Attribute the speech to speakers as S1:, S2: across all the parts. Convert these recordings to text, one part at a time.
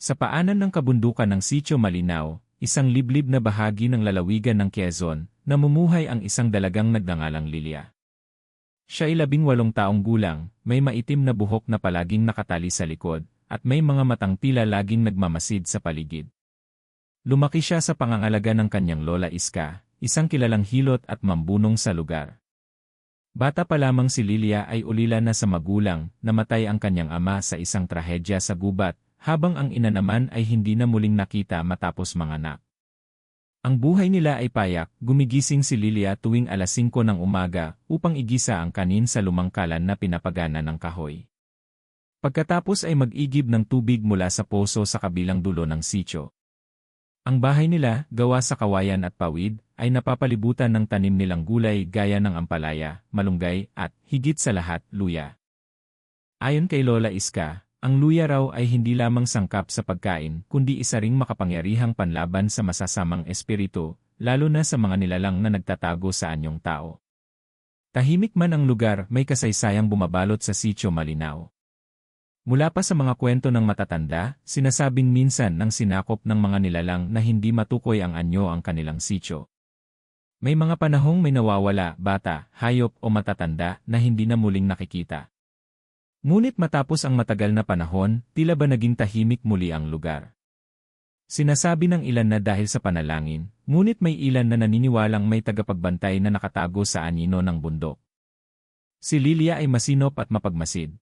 S1: Sa paanan ng kabundukan ng Sitio Malinao, isang liblib na bahagi ng lalawigan ng Quezon, namumuhay ang isang dalagang nagngangalang Lilia. Siya ay 18 taong gulang, may maitim na buhok na palaging nakatali sa likod, at may mga matang tila laging nagmamasid sa paligid. Lumaki siya sa pangangalaga ng kanyang lola Iska, isang kilalang hilot at mambunong sa lugar. Bata pa lamang si Lilia ay ulila na sa magulang, namatay ang kanyang ama sa isang trahedya sa gubat, habang ang ina naman ay hindi na muling nakita matapos manganak. Ang buhay nila ay payak, gumigising si Lilia tuwing alas 5 ng umaga upang igisa ang kanin sa lumangkalan na pinapagana ng kahoy. Pagkatapos ay mag-igib ng tubig mula sa poso sa kabilang dulo ng sitio. Ang bahay nila, gawa sa kawayan at pawid, ay napapalibutan ng tanim nilang gulay gaya ng ampalaya, malunggay, at, higit sa lahat, luya. Ayon kay Lola Iska, ang luya raw ay hindi lamang sangkap sa pagkain, kundi isa ring makapangyarihang panlaban sa masasamang espiritu, lalo na sa mga nilalang na nagtatago sa anyong tao. Tahimik man ang lugar, may kasaysayang bumabalot sa Sitio Malinao. Mula pa sa mga kwento ng matatanda, sinasabing minsan ng sinakop ng mga nilalang na hindi matukoy ang anyo ang kanilang sitio. May mga panahong may nawawala, bata, hayop o matatanda na hindi na muling nakikita. Ngunit matapos ang matagal na panahon, tila ba naging tahimik muli ang lugar. Sinasabi ng ilan na dahil sa panalangin, ngunit may ilan na naniniwalang may tagapagbantay na nakatago sa anino ng bundok. Si Lilia ay masinop at mapagmasid.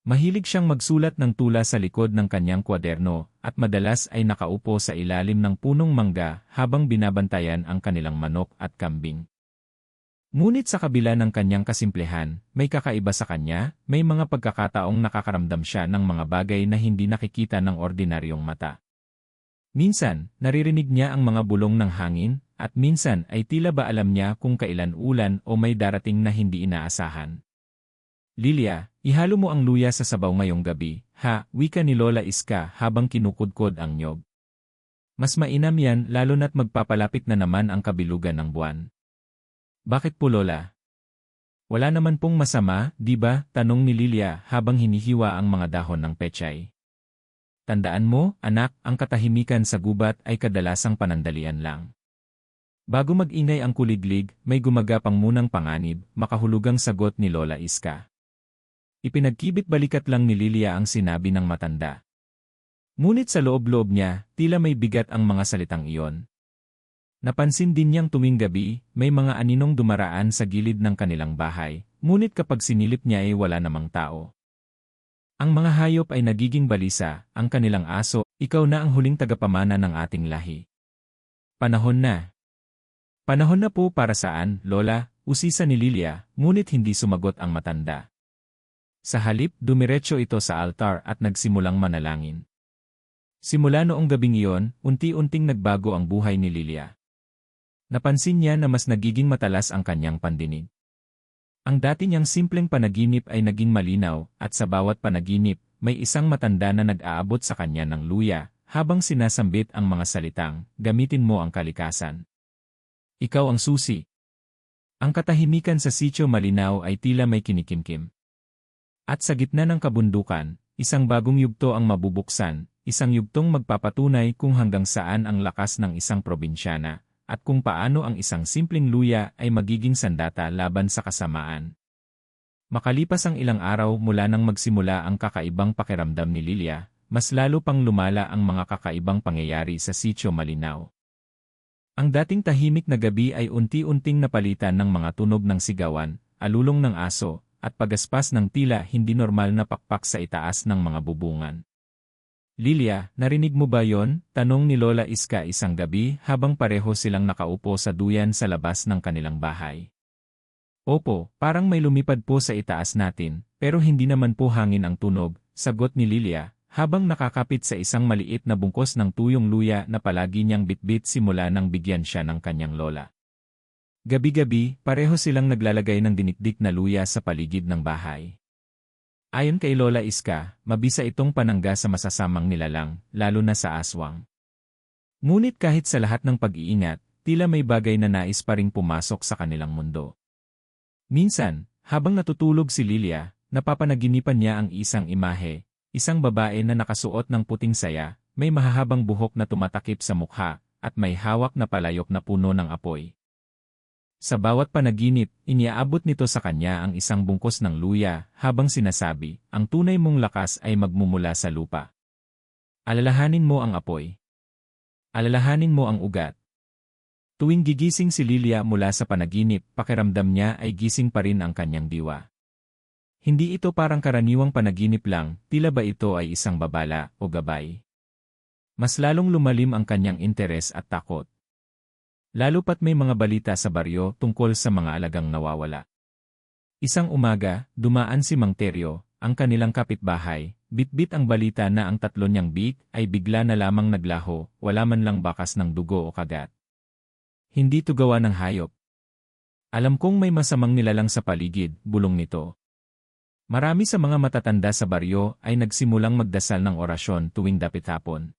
S1: Mahilig siyang magsulat ng tula sa likod ng kanyang kwaderno at madalas ay nakaupo sa ilalim ng punong mangga habang binabantayan ang kanilang manok at kambing. Ngunit sa kabila ng kanyang kasimplehan, may kakaiba sa kanya, may mga pagkakataong nakakaramdam siya ng mga bagay na hindi nakikita ng ordinaryong mata. Minsan, naririnig niya ang mga bulong ng hangin, at minsan ay tila ba alam niya kung kailan ulan o may darating na hindi inaasahan. Lilia, ihalo mo ang luya sa sabaw ngayong gabi, ha, wika ni Lola Iska habang kinukudkod ang nyog. Mas mainam yan lalo na't magpapalapit na naman ang kabilugan ng buwan. Bakit po Lola? Wala naman pong masama, di ba? Tanong ni Lilia habang hinihiwa ang mga dahon ng pechay. Tandaan mo, anak, ang katahimikan sa gubat ay kadalasang panandalian lang. Bago mag-ingay ang kuliglig, may gumagapang munang panganib, makahulugang sagot ni Lola Iska. Ipinagkibit balikat lang ni Lilia ang sinabi ng matanda. Ngunit sa loob-loob niya, tila may bigat ang mga salitang iyon. Napansin din niyang tuwing gabi, may mga aninong dumaraan sa gilid ng kanilang bahay, ngunit kapag sinilip niya ay wala namang tao. Ang mga hayop ay nagiging balisa, ang kanilang aso, ikaw na ang huling tagapamana ng ating lahi. Panahon na. Panahon na po para saan, Lola? Usisa ni Lilia, ngunit hindi sumagot ang matanda. Sa halip, dumiretso ito sa altar at nagsimulang manalangin. Simula noong gabing iyon, unti-unting nagbago ang buhay ni Lilia. Napansin niya na mas nagiging matalas ang kanyang pandinig. Ang dati niyang simpleng panaginip ay naging malinaw, at sa bawat panaginip, may isang matanda na nag-aabot sa kanya ng luya, habang sinasambit ang mga salitang, gamitin mo ang kalikasan. Ikaw ang susi. Ang katahimikan sa Sitio Malinao ay tila may kinikimkim. At sa gitna ng kabundukan, isang bagong yugto ang mabubuksan, isang yugtong magpapatunay kung hanggang saan ang lakas ng isang probinsyana, at kung paano ang isang simpleng luya ay magiging sandata laban sa kasamaan. Makalipas ang ilang araw mula nang magsimula ang kakaibang pakiramdam ni Lilia, mas lalo pang lumala ang mga kakaibang pangyayari sa Sitio Malinao. Ang dating tahimik na gabi ay unti-unting napalitan ng mga tunog ng sigawan, alulong ng aso, at pagaspas ng tila hindi normal na pakpak sa itaas ng mga bubungan. Lilia, narinig mo ba yon? Tanong ni Lola Iska isang gabi habang pareho silang nakaupo sa duyan sa labas ng kanilang bahay. Opo, parang may lumipad po sa itaas natin, pero hindi naman po hangin ang tunog, sagot ni Lilia, habang nakakapit sa isang maliit na bungkos ng tuyong luya na palagi niyang bitbit simula nang bigyan siya ng kanyang lola. Gabi-gabi, pareho silang naglalagay ng dinikdik na luya sa paligid ng bahay. Ayon kay Lola Iska, mabisa itong panangga sa masasamang nilalang, lalo na sa aswang. Ngunit kahit sa lahat ng pag-iingat, tila may bagay na nais pa ring pumasok sa kanilang mundo. Minsan, habang natutulog si Lilia, napapanaginipan niya ang isang imahe, Isang babae na nakasuot ng puting saya, may mahahabang buhok na tumatakip sa mukha, at may hawak na palayok na puno ng apoy. Sa bawat panaginip, iniaabot nito sa kanya ang isang bungkos ng luya, habang sinasabi, ang tunay mong lakas ay magmumula sa lupa. Alalahanin mo ang apoy. Alalahanin mo ang ugat. Tuwing gigising si Lilia mula sa panaginip, pakiramdam niya ay gising pa rin ang kanyang diwa. Hindi ito parang karaniwang panaginip lang, tila ba ito ay isang babala o gabay. Mas lalong lumalim ang kanyang interes at takot. Lalo pat may mga balita sa baryo tungkol sa mga alagang nawawala. Isang umaga, dumaan si Mang Teryo, ang kanilang kapitbahay, bitbit ang balita na ang tatlo niyang biik ay bigla na lamang naglaho, wala man lang bakas ng dugo o kagat. Hindi to gawa ng hayop. Alam kong may masamang nilalang sa paligid, bulong nito. Marami sa mga matatanda sa baryo ay nagsimulang magdasal ng orasyon tuwing dapit-hapon.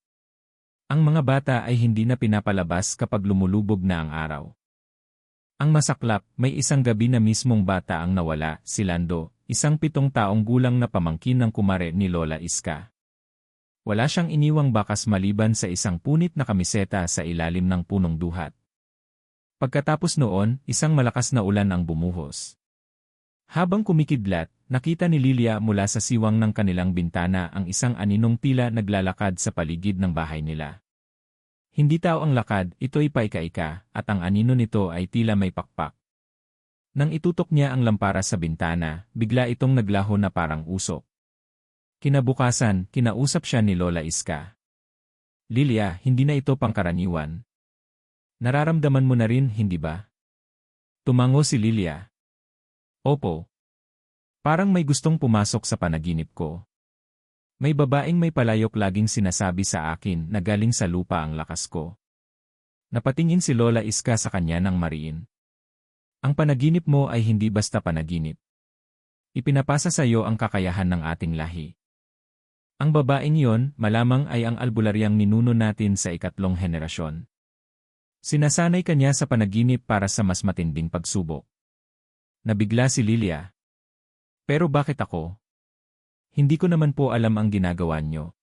S1: Ang mga bata ay hindi na pinapalabas kapag lumulubog na ang araw. Ang masaklap, may isang gabi na mismong bata ang nawala, si Lando, isang 7 taong gulang na pamangkin ng kumare ni Lola Iska. Wala siyang iniwang bakas maliban sa isang punit na kamiseta sa ilalim ng punong duhat. Pagkatapos noon, isang malakas na ulan ang bumuhos. Habang kumikidlat, nakita ni Lilia mula sa siwang ng kanilang bintana ang isang aninong tila naglalakad sa paligid ng bahay nila. Hindi tao ang lakad, ito'y paika-ika, at ang anino nito ay tila may pakpak. Nang itutok niya ang lampara sa bintana, bigla itong naglaho na parang usok. Kinabukasan, kinausap siya ni Lola Iska. Lilia, hindi na ito pangkaraniwan. Nararamdaman mo na rin, hindi ba? Tumango si Lilia. Opo. Parang may gustong pumasok sa panaginip ko. May babaeng may palayok laging sinasabi sa akin na galing sa lupa ang lakas ko. Napatingin si Lola Iska sa kanya ng mariin. Ang panaginip mo ay hindi basta panaginip. Ipinapasa sa iyo ang kakayahan ng ating lahi. Ang babaeng yon, malamang ay ang albularyang ninuno natin sa 3 henerasyon. Sinasanay kanya sa panaginip para sa mas matinding pagsubok. Nabigla si Lilia. Pero bakit ako? Hindi ko naman po alam ang ginagawa niyo.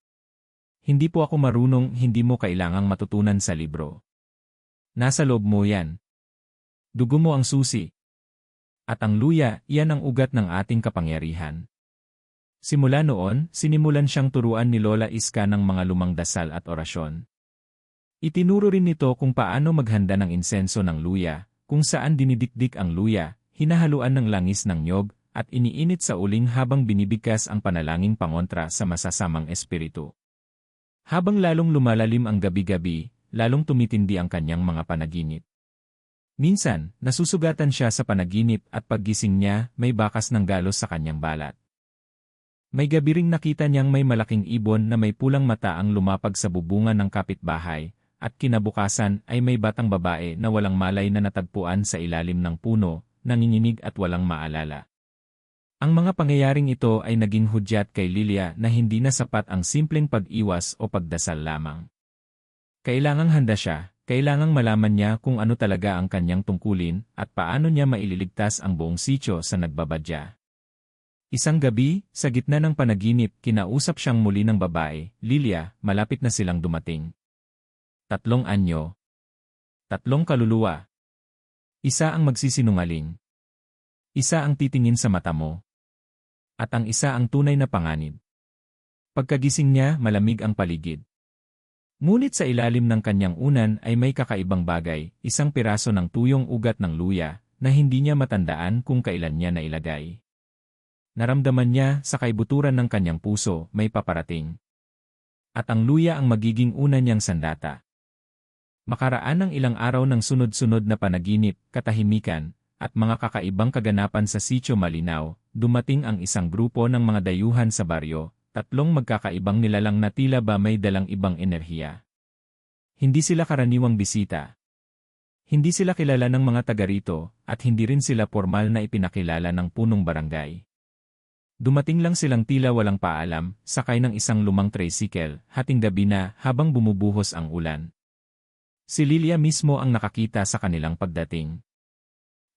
S1: Hindi po ako marunong, hindi mo kailangang matutunan sa libro. Nasa loob mo yan. Dugo mo ang susi. At ang luya, iyan ang ugat ng ating kapangyarihan. Simula noon, sinimulan siyang turuan ni Lola Iska ng mga lumang dasal at orasyon. Itinuro rin nito kung paano maghanda ng insenso ng luya, kung saan dinidikdik ang luya, hinahaluan ng langis ng nyog, at iniinit sa uling habang binibigkas ang panalangin pangontra sa masasamang espiritu. Habang lalong lumalalim ang gabi-gabi, lalong tumitindi ang kanyang mga panaginip. Minsan, nasusugatan siya sa panaginip at paggising niya, may bakas ng galos sa kanyang balat. May gabi ring nakita niyang may malaking ibon na may pulang mata ang lumapag sa bubungan ng kapitbahay, at kinabukasan ay may batang babae na walang malay na natagpuan sa ilalim ng puno, nanginginig at walang maalala. Ang mga pangyayaring ito ay naging hudyat kay Lilia na hindi na sapat ang simpleng pag-iwas o pagdasal lamang. Kailangang handa siya, kailangang malaman niya kung ano talaga ang kanyang tungkulin at paano niya maililigtas ang buong sityo sa nagbabadya. Isang gabi, sa gitna ng panaginip, kinausap siyang muli ng babae, Lilia, malapit na silang dumating. 3 anyo. 3 kaluluwa. Isa ang magsisinungaling. Isa ang titingin sa mata mo. At ang isa ang tunay na panganib. Pagkagising niya, malamig ang paligid. Ngunit sa ilalim ng kanyang unan ay may kakaibang bagay, isang piraso ng tuyong ugat ng luya, na hindi niya matandaan kung kailan niya nailagay. Naramdaman niya sa kaibuturan ng kanyang puso, may paparating. At ang luya ang magiging unan niyang sandata. Makaraan ng ilang araw ng sunod-sunod na panaginip, katahimikan, at mga kakaibang kaganapan sa Sitio Malinaw, dumating ang isang grupo ng mga dayuhan sa baryo, 3 magkakaibang nilalang na tila ba may dalang ibang enerhiya. Hindi sila karaniwang bisita. Hindi sila kilala ng mga taga rito, at hindi rin sila formal na ipinakilala ng punong barangay. Dumating lang silang tila walang paalam, sakay ng isang lumang tricycle, hating gabi na habang bumubuhos ang ulan. Si Lilia mismo ang nakakita sa kanilang pagdating.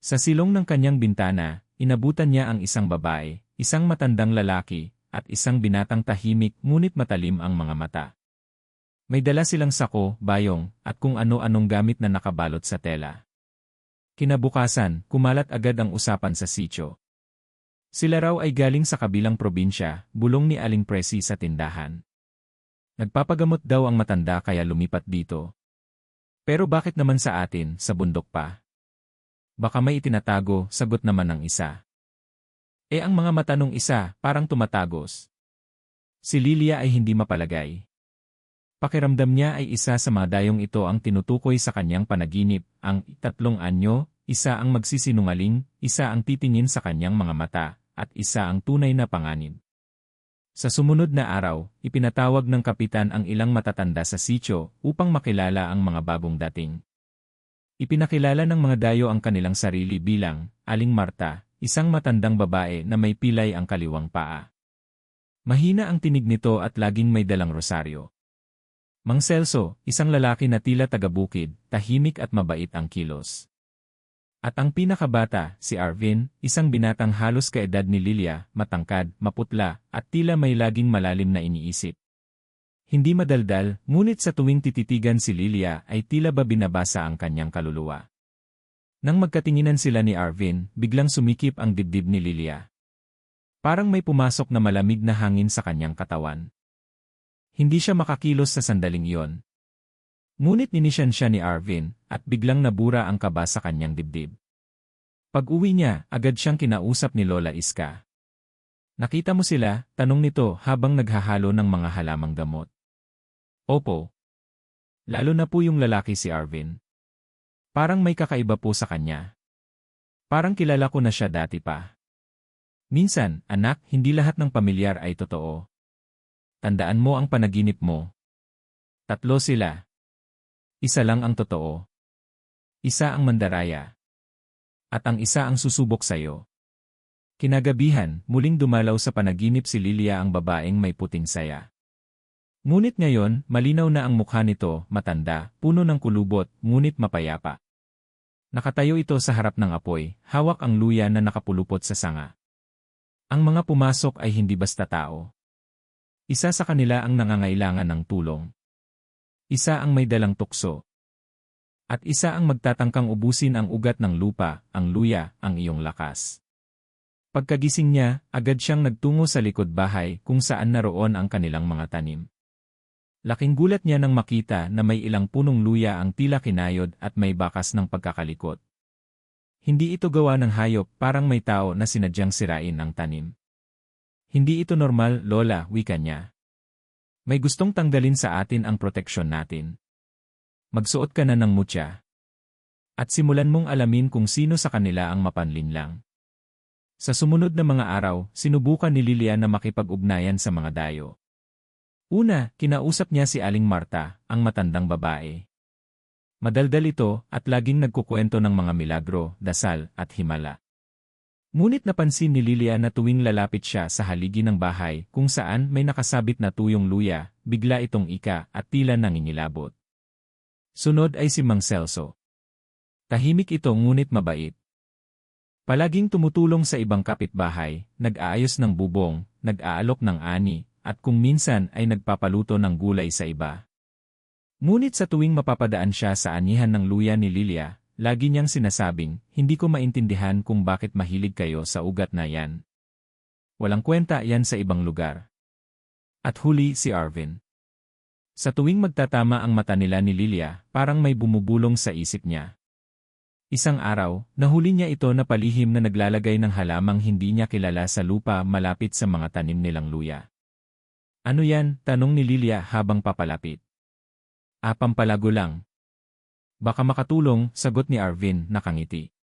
S1: Sa silong ng kanyang bintana, inabutan niya ang isang babae, isang matandang lalaki, at isang binatang tahimik ngunit matalim ang mga mata. May dala silang sako, bayong, at kung ano-anong gamit na nakabalot sa tela. Kinabukasan, kumalat agad ang usapan sa sitio. Sila raw ay galing sa kabilang probinsya, bulong ni Aling Presi sa tindahan. Nagpapagamot daw ang matanda kaya lumipat dito. Pero bakit naman sa atin, sa bundok pa? Baka may itinatago, sagot naman ng isa. Ang mga mata nung isa, parang tumatagos. Si Lilia ay hindi mapalagay. Pakiramdam niya ay isa sa mga dayong ito ang tinutukoy sa kanyang panaginip, ang 3 anyo, isa ang magsisinungaling, isa ang titingin sa kanyang mga mata, at isa ang tunay na panganib. Sa sumunod na araw, ipinatawag ng kapitan ang ilang matatanda sa sitio upang makilala ang mga bagong dating. Ipinakilala ng mga dayo ang kanilang sarili bilang Aling Marta, isang matandang babae na may pilay ang kaliwang paa. Mahina ang tinig nito at laging may dalang rosaryo. Mang Celso, isang lalaki na tila taga-bukid, tahimik at mabait ang kilos. At ang pinakabata, si Arvin, isang binatang halos kaedad ni Lilia, matangkad, maputla, at tila may laging malalim na iniisip. Hindi madaldal, ngunit sa tuwing tititigan si Lilia ay tila ba binabasa ang kanyang kaluluwa. Nang magkatinginan sila ni Arvin, biglang sumikip ang dibdib ni Lilia. Parang may pumasok na malamig na hangin sa kanyang katawan. Hindi siya makakilos sa sandaling iyon. Ngunit ninisyan siya ni Arvin, at biglang nabura ang kaba sa kanyang dibdib. Pag-uwi niya, agad siyang kinausap ni Lola Iska. Nakita mo sila? Tanong nito habang naghahalo ng mga halamang gamot. Opo. Lalo na po yung lalaki si Arvin. Parang may kakaiba po sa kanya. Parang kilala ko na siya dati pa. Minsan, anak, hindi lahat ng pamilyar ay totoo. Tandaan mo ang panaginip mo. 3 sila. Isa lang ang totoo. Isa ang mandaraya. At ang isa ang susubok sa'yo. Kinagabihan, muling dumalaw sa panaginip si Lilia ang babaeng may puting saya. Ngunit ngayon, malinaw na ang mukha nito, matanda, puno ng kulubot, ngunit mapayapa. Nakatayo ito sa harap ng apoy, hawak ang luya na nakapulupot sa sanga. Ang mga pumasok ay hindi basta tao. Isa sa kanila ang nangangailangan ng tulong. Isa ang may dalang tukso. At isa ang magtatangkang ubusin ang ugat ng lupa, ang luya, ang iyong lakas. Pagkagising niya, agad siyang nagtungo sa likod bahay kung saan naroon ang kanilang mga tanim. Laking gulat niya nang makita na may ilang punong luya ang tila kinayod at may bakas ng pagkakalikot. Hindi ito gawa ng hayop, parang may tao na sinadyang sirain ang tanim. Hindi ito normal, Lola, wika niya. May gustong tanggalin sa atin ang proteksyon natin. Magsuot ka na ng mutya. At simulan mong alamin kung sino sa kanila ang mapanlinlang. Sa sumunod na mga araw, sinubukan ni Lilia na makipag-ugnayan sa mga dayo. Una, kinausap niya si Aling Marta, ang matandang babae. Madaldal ito at laging nagkukwento ng mga milagro, dasal, at himala. Ngunit napansin ni Lilia na tuwing lalapit siya sa haligi ng bahay kung saan may nakasabit na tuyong luya, bigla itong ika at tila nangingilabot. Sunod ay si Mang Celso. Tahimik ito ngunit mabait. Palaging tumutulong sa ibang kapitbahay, nag-aayos ng bubong, nag-aalok ng ani, at kung minsan ay nagpapaluto ng gulay sa iba. Ngunit sa tuwing mapapadaan siya sa anihan ng luya ni Lilia, lagi niyang sinasabing, hindi ko maintindihan kung bakit mahilig kayo sa ugat na yan. Walang kwenta yan sa ibang lugar. At huli si Arvin. Sa tuwing magtatama ang mata nila ni Lilia, parang may bumubulong sa isip niya. Isang araw, nahuli niya ito na palihim na naglalagay ng halamang hindi niya kilala sa lupa malapit sa mga tanim nilang luya. Ano yan? Tanong ni Lilia habang papalapit. Pampalago lang. Baka makatulong, sagot ni Arvin, nakangiti.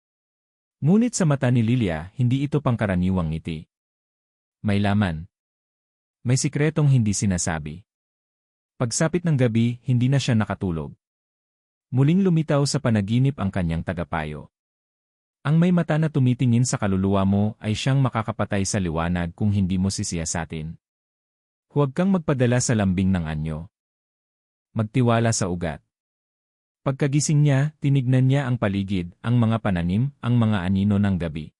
S1: Ngunit sa mata ni Lilia, hindi ito pangkaraniwang ngiti. May laman. May sikretong hindi sinasabi. Pagsapit ng gabi, hindi na siya nakatulog. Muling lumitaw sa panaginip ang kanyang tagapayo. Ang may mata na tumitingin sa kaluluwa mo ay siyang makakapatay sa liwanag kung hindi mo sisiyasatin. Huwag kang magpadala sa lambing ng anyo. Magtiwala sa ugat. Pagkagising niya, tinignan niya ang paligid, ang mga pananim, ang mga anino ng gabi.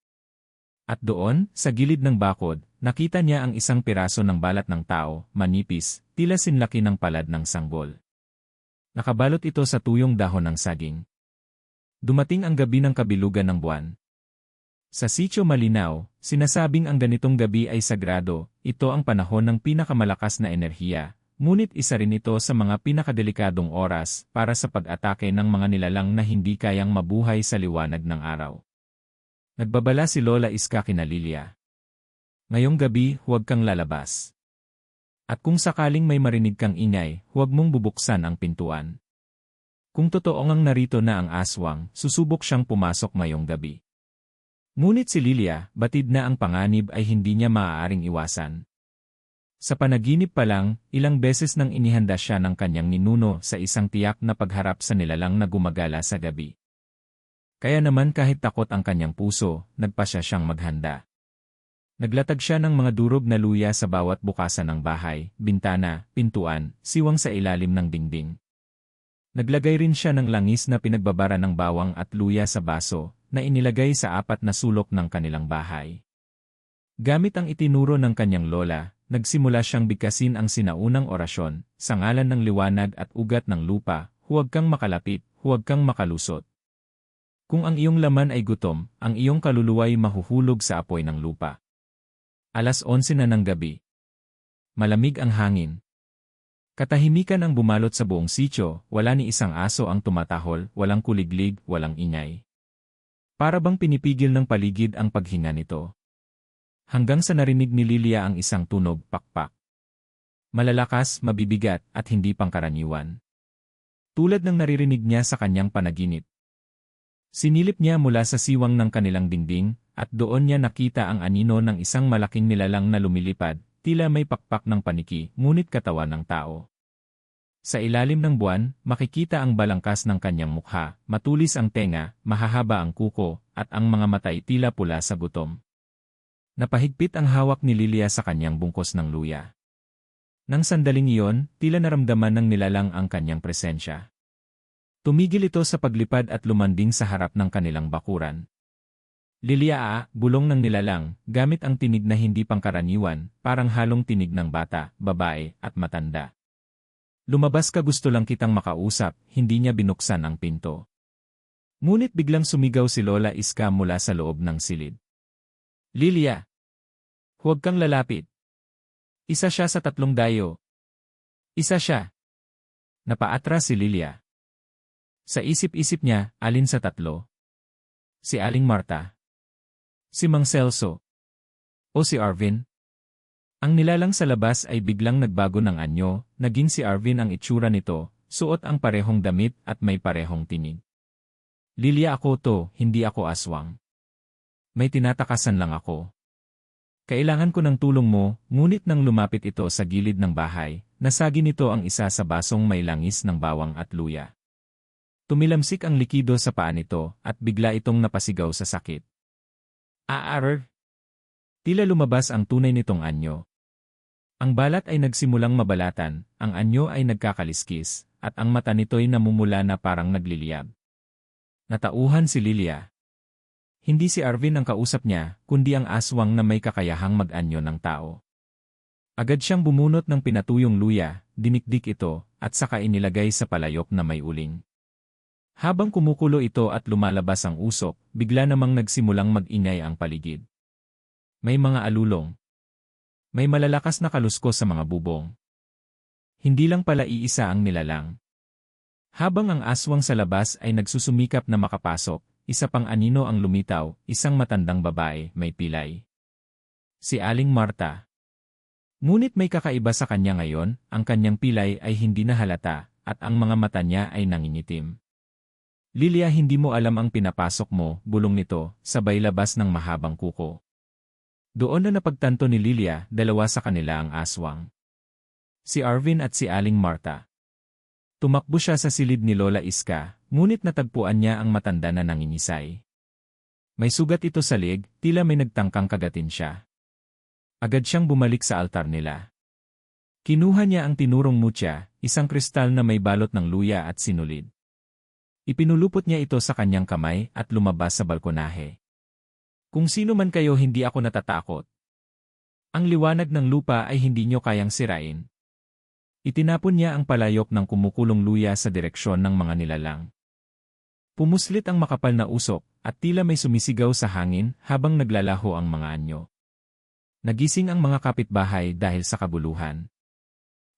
S1: At doon, sa gilid ng bakod, nakita niya ang isang piraso ng balat ng tao, manipis, tila sinlaki ng palad ng sanggol. Nakabalot ito sa tuyong dahon ng saging. Dumating ang gabi ng kabilugan ng buwan. Sa Sitio Malinaw, sinasabing ang ganitong gabi ay sagrado, ito ang panahon ng pinakamalakas na enerhiya, ngunit isa rin ito sa mga pinakadelikadong oras para sa pag-atake ng mga nilalang na hindi kayang mabuhay sa liwanag ng araw. Nagbabala si Lola Iska kina Lilia. Ngayong gabi, huwag kang lalabas. At kung sakaling may marinig kang ingay, huwag mong bubuksan ang pintuan. Kung totoo ngang narito na ang aswang, susubok siyang pumasok ngayong gabi. Ngunit si Lilia, batid na ang panganib ay hindi niya maaaring iwasan. Sa panaginip pa lang, ilang beses nang inihanda siya ng kanyang ninuno sa isang tiyak na pagharap sa nilalang na gumagala sa gabi. Kaya naman kahit takot ang kanyang puso, nagpasya siyang maghanda. Naglatag siya ng mga durog na luya sa bawat bukasan ng bahay, bintana, pintuan, siwang sa ilalim ng dingding. Naglagay rin siya ng langis na pinagbabara ng bawang at luya sa baso, na inilagay sa 4 na sulok ng kanilang bahay. Gamit ang itinuro ng kanyang lola, nagsimula siyang bigkasin ang sinaunang orasyon, sa ngalan ng liwanag at ugat ng lupa, huwag kang makalapit, huwag kang makalusot. Kung ang iyong laman ay gutom, ang iyong kaluluwa'y mahuhulog sa apoy ng lupa. 11:00 na ng gabi. Malamig ang hangin. Katahimikan ang bumalot sa buong sitio, wala ni isang aso ang tumatahol, walang kuliglig, walang ingay. Para bang pinipigil ng paligid ang paghinga nito. Hanggang sa narinig ni Lilia ang isang tunog, pakpak. Malalakas, mabibigat, at hindi pangkaraniwan. Tulad ng naririnig niya sa kanyang panaginip. Sinilip niya mula sa siwang ng kanilang dingding, at doon niya nakita ang anino ng isang malaking nilalang na lumilipad, tila may pakpak ng paniki, ngunit katawan ng tao. Sa ilalim ng buwan, makikita ang balangkas ng kanyang mukha, matulis ang tenga, mahahaba ang kuko, at ang mga mata'y tila pula sa gutom. Napahigpit ang hawak ni Lilia sa kanyang bungkos ng luya. Nang sandaling iyon, tila naramdaman ng nilalang ang kanyang presensya. Tumigil ito sa paglipad at lumanding sa harap ng kanilang bakuran. Lilia, bulong ng nilalang, gamit ang tinig na hindi pangkaraniwan, parang halong tinig ng bata, babae, at matanda. Lumabas ka, gusto lang kitang makausap, hindi niya binuksan ang pinto. Ngunit biglang sumigaw si Lola Iska mula sa loob ng silid. Lilia! Huwag kang lalapit. Isa siya sa 3 dayo. Isa siya. Napaatras si Lilia. Sa isip-isip niya, alin sa 3? Si Aling Marta? Si Mang Celso? O si Arvin? Ang nilalang sa labas ay biglang nagbago ng anyo, naging si Arvin ang itsura nito, suot ang parehong damit at may parehong tinig. Lilia, ako to, hindi ako aswang. May tinatakasan lang ako. Kailangan ko ng tulong mo, ngunit nang lumapit ito sa gilid ng bahay, nasagi nito ang isa sa basong may langis ng bawang at luya. Tumilamsik ang likido sa paa nito at bigla itong napasigaw sa sakit. Aarar! Tila lumabas ang tunay nitong anyo. Ang balat ay nagsimulang mabalatan, ang anyo ay nagkakaliskis, at ang mata nito'y namumula na parang nagliliyab. Natauhan si Lilia. Hindi si Arvin ang kausap niya, kundi ang aswang na may kakayahang mag-anyo ng tao. Agad siyang bumunot ng pinatuyong luya, dinikdik ito, at saka inilagay sa palayok na may uling. Habang kumukulo ito at lumalabas ang usok, bigla namang nagsimulang mag-ingay ang paligid. May mga alulong. May malalakas na kaluskos sa mga bubong. Hindi lang pala iisa ang nilalang. Habang ang aswang sa labas ay nagsusumikap na makapasok, isa pang anino ang lumitaw, isang matandang babae, may pilay. Si Aling Marta. Ngunit may kakaiba sa kanya ngayon, ang kanyang pilay ay hindi na halata, at ang mga mata niya ay nangingitim. Lilia, hindi mo alam ang pinapasok mo, bulong nito, sabay labas ng mahabang kuko. Doon na napagtanto ni Lilia, 2 sa kanila ang aswang. Si Arvin at si Aling Marta. Tumakbo siya sa silid ni Lola Iska, ngunit natagpuan niya ang matanda na nangingisay. May sugat ito sa leg, tila may nagtangkang kagatin siya. Agad siyang bumalik sa altar nila. Kinuha niya ang tinurong mutya, isang kristal na may balot ng luya at sinulid. Ipinulupot niya ito sa kanyang kamay at lumabas sa balkonahe. Kung sino man kayo, hindi ako natatakot. Ang liwanag ng lupa ay hindi nyo kayang sirain. Itinapon niya ang palayok ng kumukulong luya sa direksyon ng mga nilalang. Pumuslit ang makapal na usok, at tila may sumisigaw sa hangin habang naglalaho ang mga anyo. Nagising ang mga kapitbahay dahil sa kabuluhan.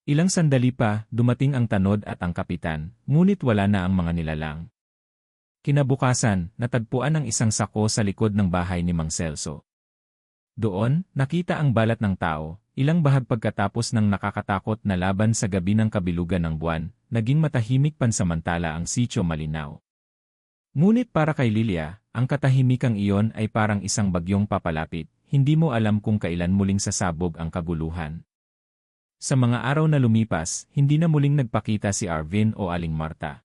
S1: Ilang sandali pa, dumating ang tanod at ang kapitan, ngunit wala na ang mga nilalang. Kinabukasan, natagpuan ang isang sako sa likod ng bahay ni Mang Celso. Doon, nakita ang balat ng tao, ilang bahag pagkatapos ng nakakatakot na laban sa gabi ng kabilugan ng buwan, naging matahimik pansamantala ang Sitio Malinaw. Ngunit para kay Lilia, ang katahimikang iyon ay parang isang bagyong papalapit, hindi mo alam kung kailan muling sasabog ang kaguluhan. Sa mga araw na lumipas, hindi na muling nagpakita si Arvin o Aling Marta.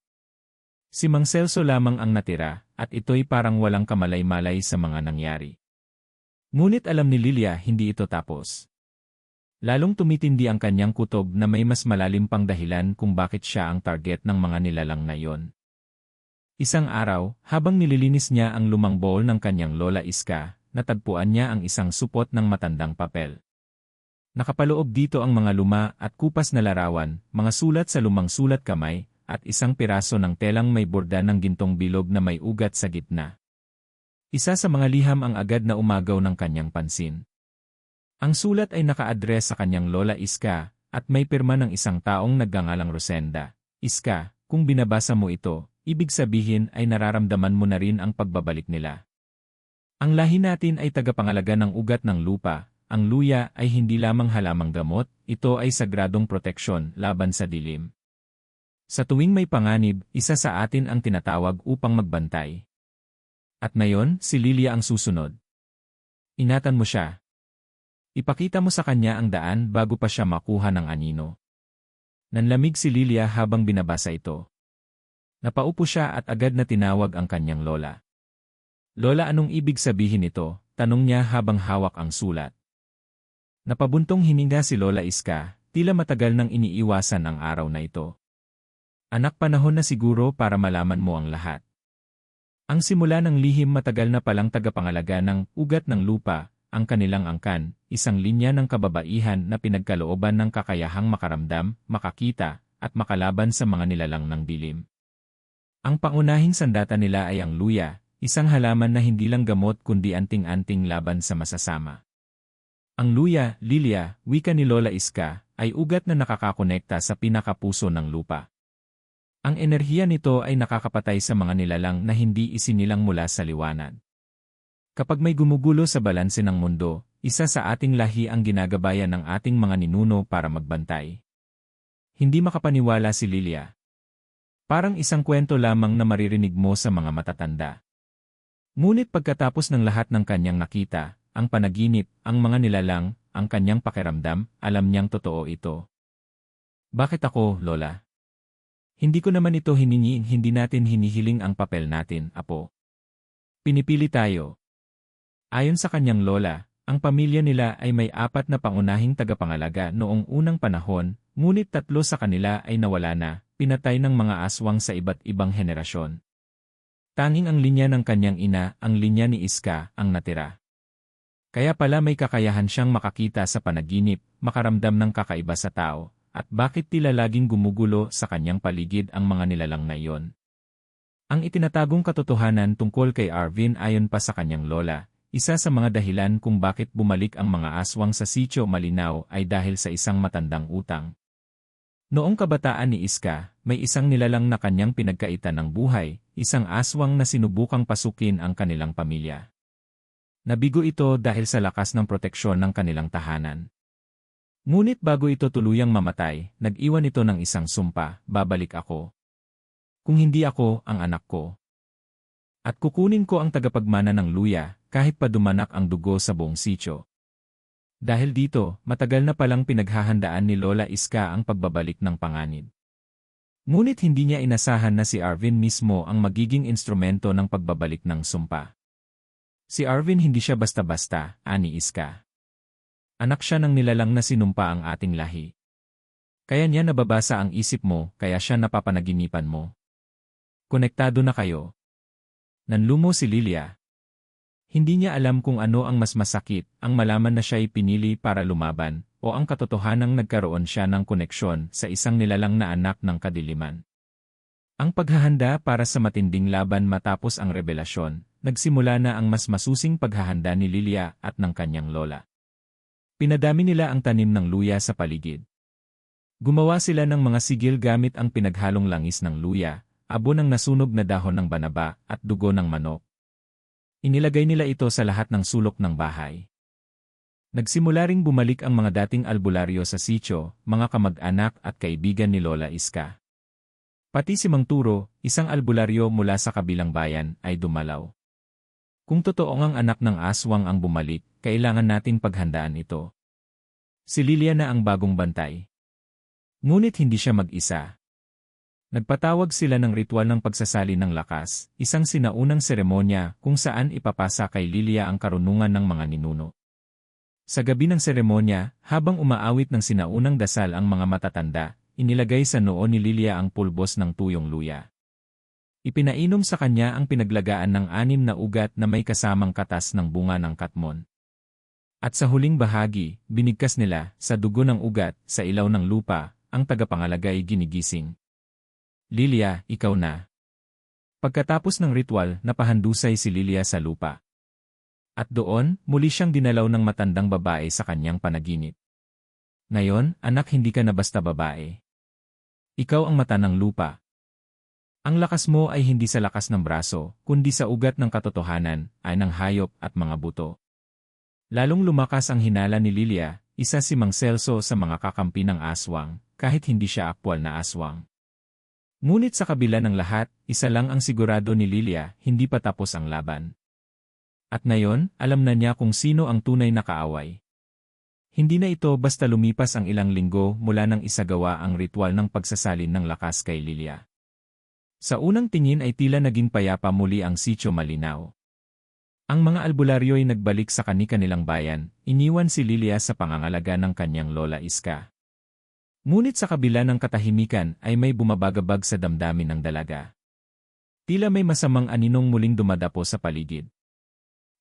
S1: Si Mang Celso lamang ang natira, at ito'y parang walang kamalay-malay sa mga nangyari. Ngunit alam ni Lilia hindi ito tapos. Lalong tumitindi ang kanyang kutob na may mas malalim pang dahilan kung bakit siya ang target ng mga nilalang na iyon. Isang araw, habang nililinis niya ang lumang bowl ng kanyang lola Iska, natagpuan niya ang isang supot ng matandang papel. Nakapaloob dito ang mga luma at kupas na larawan, mga sulat sa lumang sulat kamay, at isang piraso ng telang may borda ng gintong bilog na may ugat sa gitna. Isa sa mga liham ang agad na umagaw ng kanyang pansin. Ang sulat ay naka-address sa kanyang lola Iska, at may pirma ng isang taong nagngangalang Rosenda. Iska, kung binabasa mo ito, ibig sabihin ay nararamdaman mo na rin ang pagbabalik nila. Ang lahi natin ay tagapangalaga ng ugat ng lupa, ang luya ay hindi lamang halamang gamot, ito ay sagradong proteksyon laban sa dilim. Sa tuwing may panganib, isa sa atin ang tinatawag upang magbantay. At ngayon, si Lilia ang susunod. Ingatan mo siya. Ipakita mo sa kanya ang daan bago pa siya makuha ng anino. Nanlamig si Lilia habang binabasa ito. Napaupo siya at agad na tinawag ang kanyang lola. Lola, anong ibig sabihin ito? Tanong niya habang hawak ang sulat. Napabuntong hininga si Lola Iska, tila matagal nang iniiwasan ang araw na ito. Anak, panahon na siguro para malaman mo ang lahat. Ang simula ng lihim matagal na palang tagapangalaga ng ugat ng lupa, ang kanilang angkan, isang linya ng kababaihan na pinagkalooban ng kakayahang makaramdam, makakita, at makalaban sa mga nilalang ng dilim. Ang pangunahing sandata nila ay ang luya, isang halaman na hindi lang gamot kundi anting-anting laban sa masasama. Ang luya, Lilia, wika ni Lola Iska, ay ugat na nakakakonekta sa pinakapuso ng lupa. Ang enerhiya nito ay nakakapatay sa mga nilalang na hindi isinilang mula sa liwanag. Kapag may gumugulo sa balanse ng mundo, isa sa ating lahi ang ginagabayan ng ating mga ninuno para magbantay. Hindi makapaniwala si Lilia. Parang isang kwento lamang na maririnig mo sa mga matatanda. Ngunit pagkatapos ng lahat ng kanyang nakita, ang panaginip, ang mga nilalang, ang kanyang pakiramdam, alam niyang totoo ito. Bakit ako, Lola? Hindi ko naman ito hiningi, hindi natin hinihiling ang papel natin, apo. Pinipili tayo. Ayon sa kanyang lola, ang pamilya nila ay may 4 na pangunahing tagapangalaga noong unang panahon, ngunit 3 sa kanila ay nawala na, pinatay ng mga aswang sa iba't ibang henerasyon. Tanging ang linya ng kanyang ina, ang linya ni Iska, ang natira. Kaya pala may kakayahan siyang makakita sa panaginip, makaramdam ng kakaiba sa tao, at bakit tila laging gumugulo sa kanyang paligid ang mga nilalang na iyon. Ang itinatagong katotohanan tungkol kay Arvin ayon pa sa kanyang lola, isa sa mga dahilan kung bakit bumalik ang mga aswang sa Sitio Malinaw ay dahil sa isang matandang utang. Noong kabataan ni Iska, may isang nilalang na kanyang pinagkaitan ng buhay, isang aswang na sinubukang pasukin ang kanilang pamilya. Nabigo ito dahil sa lakas ng proteksyon ng kanilang tahanan. Ngunit bago ito tuluyang mamatay, nag-iwan ito ng isang sumpa, babalik ako. Kung hindi ako, ang anak ko. At kukunin ko ang tagapagmana ng luya, kahit pa dumanak ang dugo sa buong sitio. Dahil dito, matagal na palang pinaghahandaan ni Lola Iska ang pagbabalik ng panganib. Ngunit hindi niya inasahan na si Arvin mismo ang magiging instrumento ng pagbabalik ng sumpa. Si Arvin hindi siya basta-basta, ani Iska. Anak siya ng nilalang na sinumpa ang ating lahi. Kaya niya nababasa ang isip mo, kaya siya napapanaginipan mo. Konektado na kayo. Nanlumo si Lilia. Hindi niya alam kung ano ang mas masakit, ang malaman na siya'y pinili para lumaban, o ang katotohanang nagkaroon siya ng koneksyon sa isang nilalang na anak ng kadiliman. Ang paghahanda para sa matinding laban matapos ang rebelasyon, nagsimula na ang mas masusing paghahanda ni Lilia at ng kanyang lola. Pinadami nila ang tanim ng luya sa paligid. Gumawa sila ng mga sigil gamit ang pinaghalong langis ng luya, abo ng nasunog na dahon ng banaba, at dugo ng manok. Inilagay nila ito sa lahat ng sulok ng bahay. Nagsimula ring bumalik ang mga dating albularyo sa sitio, mga kamag-anak at kaibigan ni Lola Iska. Pati si Mang Turo, isang albularyo mula sa kabilang bayan, ay dumalaw. Kung totoong ang anak ng aswang ang bumalik, kailangan nating paghandaan ito. Si Lilia na ang bagong bantay. Ngunit hindi siya mag-isa. Nagpatawag sila ng ritual ng pagsasali ng lakas, isang sinaunang seremonya kung saan ipapasa kay Lilia ang karunungan ng mga ninuno. Sa gabi ng seremonya, habang umaawit ng sinaunang dasal ang mga matatanda, inilagay sa noo ni Lilia ang pulbos ng tuyong luya. Ipinainom sa kanya ang pinaglagaan ng 6 na ugat na may kasamang katas ng bunga ng katmon. At sa huling bahagi, binigkas nila, sa dugo ng ugat, sa ilaw ng lupa, ang tagapangalagay ginigising. Lilia, ikaw na. Pagkatapos ng ritual, napahandusay si Lilia sa lupa. At doon, muli siyang dinalaw ng matandang babae sa kanyang panaginip. Ngayon, anak, hindi ka na basta babae. Ikaw ang mata ng lupa. Ang lakas mo ay hindi sa lakas ng braso, kundi sa ugat ng katotohanan, ay ng hayop at mga buto. Lalong lumakas ang hinala ni Lilia, isa si Mang Celso sa mga kakampi ng aswang, kahit hindi siya aktwal na aswang. Ngunit sa kabila ng lahat, isa lang ang sigurado ni Lilia, hindi pa tapos ang laban. At ngayon, alam na niya kung sino ang tunay na kaaway. Hindi na ito basta lumipas ang ilang linggo mula nang isagawa ang ritual ng pagsasalin ng lakas kay Lilia. Sa unang tingin ay tila naging payapa muli ang Sitio Malinaw. Ang mga albularyo ay nagbalik sa kani-kanilang bayan, iniwan si Lilia sa pangangalaga ng kanyang Lola Iska. Ngunit sa kabila ng katahimikan ay may bumabagabag sa damdamin ng dalaga. Tila may masamang aninong muling dumadapo sa paligid.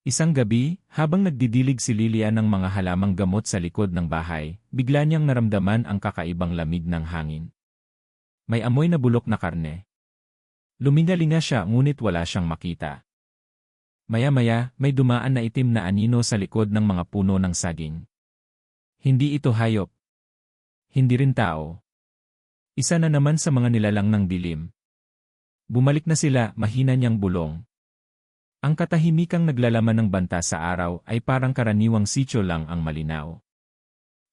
S1: Isang gabi, habang nagdidilig si Lilia ng mga halamang gamot sa likod ng bahay, bigla niyang naramdaman ang kakaibang lamig ng hangin. May amoy na bulok na karne. Lumingalinga siya ngunit wala siyang makita. Maya-maya, may dumaan na itim na anino sa likod ng mga puno ng saging. Hindi ito hayop. Hindi rin tao. Isa na naman sa mga nilalang ng dilim. Bumalik na sila, mahina niyang bulong. Ang katahimikang naglalaman ng banta sa araw ay parang karaniwang sitio lang ang malinaw.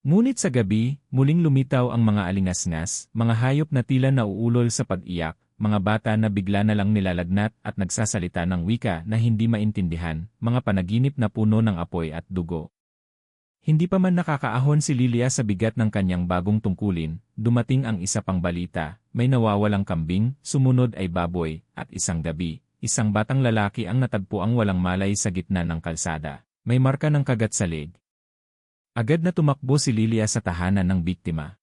S1: Ngunit sa gabi, muling lumitaw ang mga alingasngas, mga hayop na tila nauulol sa pag-iyak, mga bata na bigla na lang nilalagnat at nagsasalita ng wika na hindi maintindihan, mga panaginip na puno ng apoy at dugo. Hindi pa man nakakaahon si Lilia sa bigat ng kanyang bagong tungkulin, dumating ang isa pang balita, may nawawalang kambing, sumunod ay baboy, at isang gabi, isang batang lalaki ang natagpuang walang malay sa gitna ng kalsada, may marka ng kagat sa leg. Agad na tumakbo si Lilia sa tahanan ng biktima.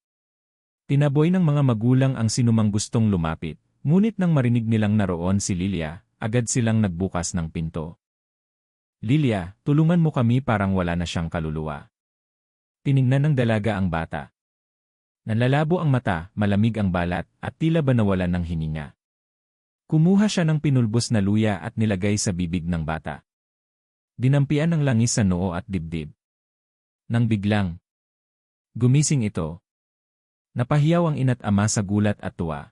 S1: Tinaboy ng mga magulang ang sinumang gustong lumapit, ngunit nang marinig nilang naroon si Lilia, agad silang nagbukas ng pinto. Lilia, tulungan mo kami, parang wala na siyang kaluluwa. Tiningnan ng dalaga ang bata. Nanlalabo ang mata, malamig ang balat, at tila ba nawalan ng hininga. Kumuha siya ng pinulbos na luya at nilagay sa bibig ng bata. Dinampian ng langis sa noo at dibdib. Nang biglang gumising ito. Napahiyaw ang ina't ama sa gulat at tuwa.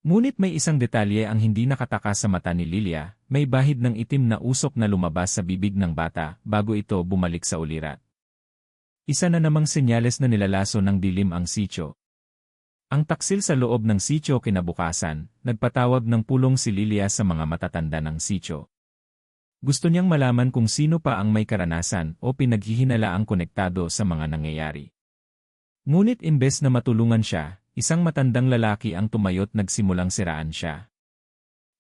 S1: Ngunit may isang detalye ang hindi nakataka sa mata ni Lilia, may bahid ng itim na usok na lumabas sa bibig ng bata bago ito bumalik sa ulirat. Isa na namang senyales na nilalaso ng dilim ang sitio. Ang taksil sa loob ng sitio kinabukasan, nagpatawag ng pulong si Lilia sa mga matatanda ng sitio. Gusto niyang malaman kung sino pa ang may karanasan o pinaghihinalaang konektado sa mga nangyayari. Ngunit imbes na matulungan siya, isang matandang lalaki ang tumayo't nagsimulang siraan siya.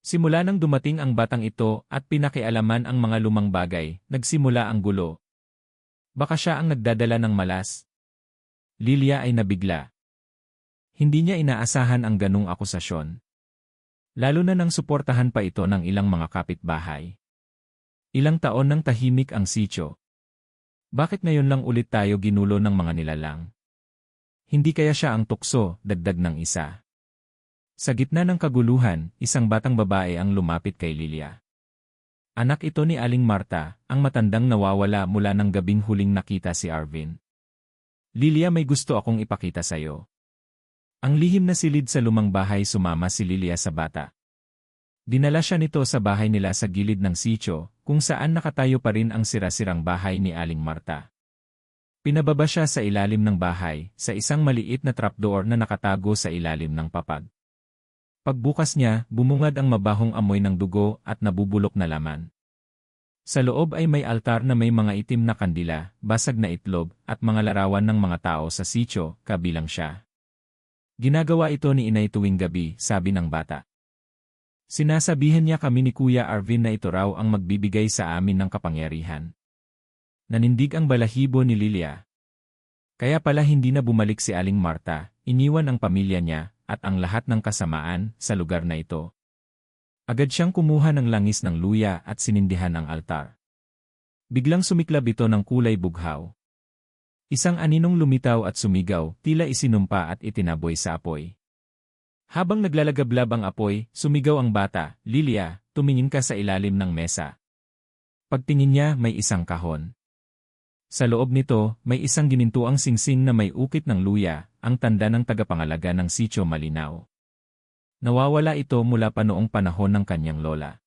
S1: Simula nang dumating ang batang ito at pinakialaman ang mga lumang bagay, nagsimula ang gulo. Baka siya ang nagdadala ng malas. Lilia ay nabigla. Hindi niya inaasahan ang ganung akusasyon. Lalo na nang suportahan pa ito ng ilang mga kapitbahay. Ilang taon nang tahimik ang sityo. Bakit ngayon lang ulit tayo ginulo ng mga nilalang? Hindi kaya siya ang tukso, dagdag ng isa. Sa gitna ng kaguluhan, isang batang babae ang lumapit kay Lilia. Anak ito ni Aling Marta, ang matandang nawawala mula ng gabing huling nakita si Arvin. Lilia, may gusto akong ipakita sa'yo. Ang lihim na silid sa lumang bahay, sumama si Lilia sa bata. Dinala siya nito sa bahay nila sa gilid ng sityo, kung saan nakatayo pa rin ang sira-sirang bahay ni Aling Marta. Pinababa siya sa ilalim ng bahay, sa isang maliit na trapdoor na nakatago sa ilalim ng papag. Pagbukas niya, bumungad ang mabahong amoy ng dugo at nabubulok na laman. Sa loob ay may altar na may mga itim na kandila, basag na itlog, at mga larawan ng mga tao sa sityo, kabilang siya. Ginagawa ito ni inay tuwing gabi, sabi ng bata. Sinasabihan niya kami ni Kuya Arvin na ito raw ang magbibigay sa amin ng kapangyarihan. Nanindig ang balahibo ni Lilia. Kaya pala hindi na bumalik si Aling Marta, iniwan ang pamilya niya, at ang lahat ng kasamaan, sa lugar na ito. Agad siyang kumuha ng langis ng luya at sinindihan ang altar. Biglang sumiklab ito ng kulay bughaw. Isang aninong lumitaw at sumigaw, tila isinumpa at itinaboy sa apoy. Habang naglalagablab ang apoy, sumigaw ang bata, Lilia, tumingin ka sa ilalim ng mesa. Pagtingin niya, may isang kahon. Sa loob nito, may isang ginintuang singsing na may ukit ng luya, ang tanda ng tagapangalaga ng Sitio Malinaw. Nawawala ito mula pa noong panahon ng kanyang lola.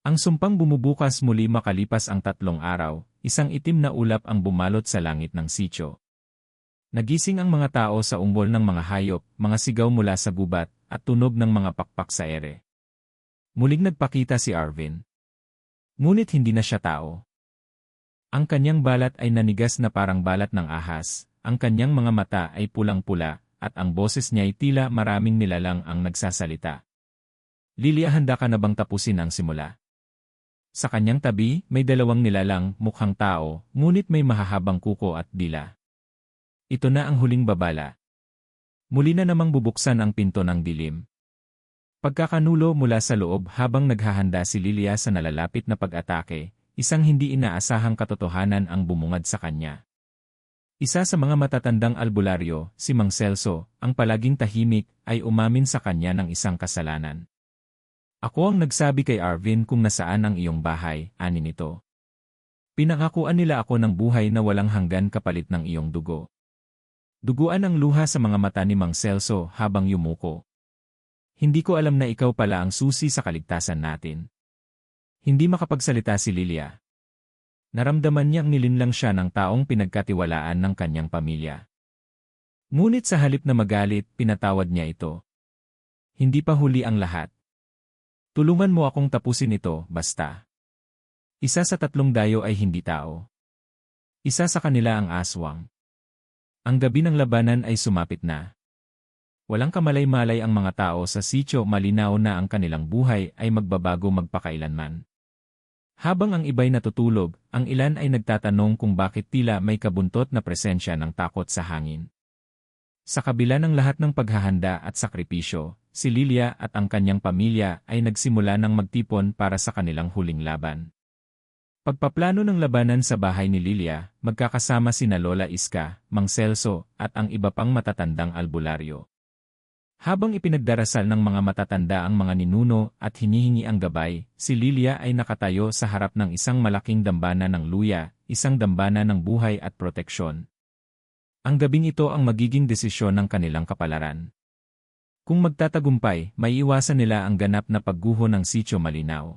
S1: Ang sumpang bumubukas muli makalipas ang 3 araw, isang itim na ulap ang bumalot sa langit ng sityo. Nagising ang mga tao sa umbol ng mga hayop, mga sigaw mula sa gubat, at tunog ng mga pakpak sa ere. Muling nagpakita si Arvin. Ngunit hindi na siya tao. Ang kanyang balat ay nanigas na parang balat ng ahas, ang kanyang mga mata ay pulang-pula, at ang boses niya ay tila maraming nilalang ang nagsasalita. Lilia, handa ka na bang tapusin ang simula? Sa kanyang tabi, may 2 nilalang, mukhang tao, ngunit may mahahabang kuko at dila. Ito na ang huling babala. Muli na namang bubuksan ang pinto ng dilim. Pagkakanulo mula sa loob habang naghahanda si Lilia sa nalalapit na pag-atake, isang hindi inaasahang katotohanan ang bumungad sa kanya. Isa sa mga matatandang albularyo, si Mang Celso, ang palaging tahimik, ay umamin sa kanya ng isang kasalanan. Ako ang nagsabi kay Arvin kung nasaan ang iyong bahay, ani nito. Pinangakuan nila ako ng buhay na walang hanggan kapalit ng iyong dugo. Duguan ang luha sa mga mata ni Mang Celso habang yumuko. Hindi ko alam na ikaw pala ang susi sa kaligtasan natin. Hindi makapagsalita si Lilia. Naramdaman niyang nilinlang siya ng taong pinagkatiwalaan ng kanyang pamilya. Ngunit sa halip na magalit, pinatawad niya ito. Hindi pa huli ang lahat. Tulungan mo akong tapusin ito, basta. Isa sa 3 dayo ay hindi tao. Isa sa kanila ang aswang. Ang gabi ng labanan ay sumapit na. Walang kamalay-malay ang mga tao sa Sitio Malinaw na ang kanilang buhay ay magbabago magpakailanman. Habang ang iba'y natutulog, ang ilan ay nagtatanong kung bakit tila may kabuntot na presensya ng takot sa hangin. Sa kabila ng lahat ng paghahanda at sakripisyo, si Lilia at ang kanyang pamilya ay nagsimula ng magtipon para sa kanilang huling laban. Pagpaplano ng labanan sa bahay ni Lilia, magkakasama sina Lola Iska, Mang Celso, at ang iba pang matatandang albularyo. Habang ipinagdarasal ng mga matatanda ang mga ninuno at hinihingi ang gabay, si Lilia ay nakatayo sa harap ng isang malaking dambana ng luya, isang dambana ng buhay at proteksyon. Ang gabing ito ang magiging desisyon ng kanilang kapalaran. Kung magtatagumpay, maiiwasan nila ang ganap na pagguho ng Sitio Malinaw.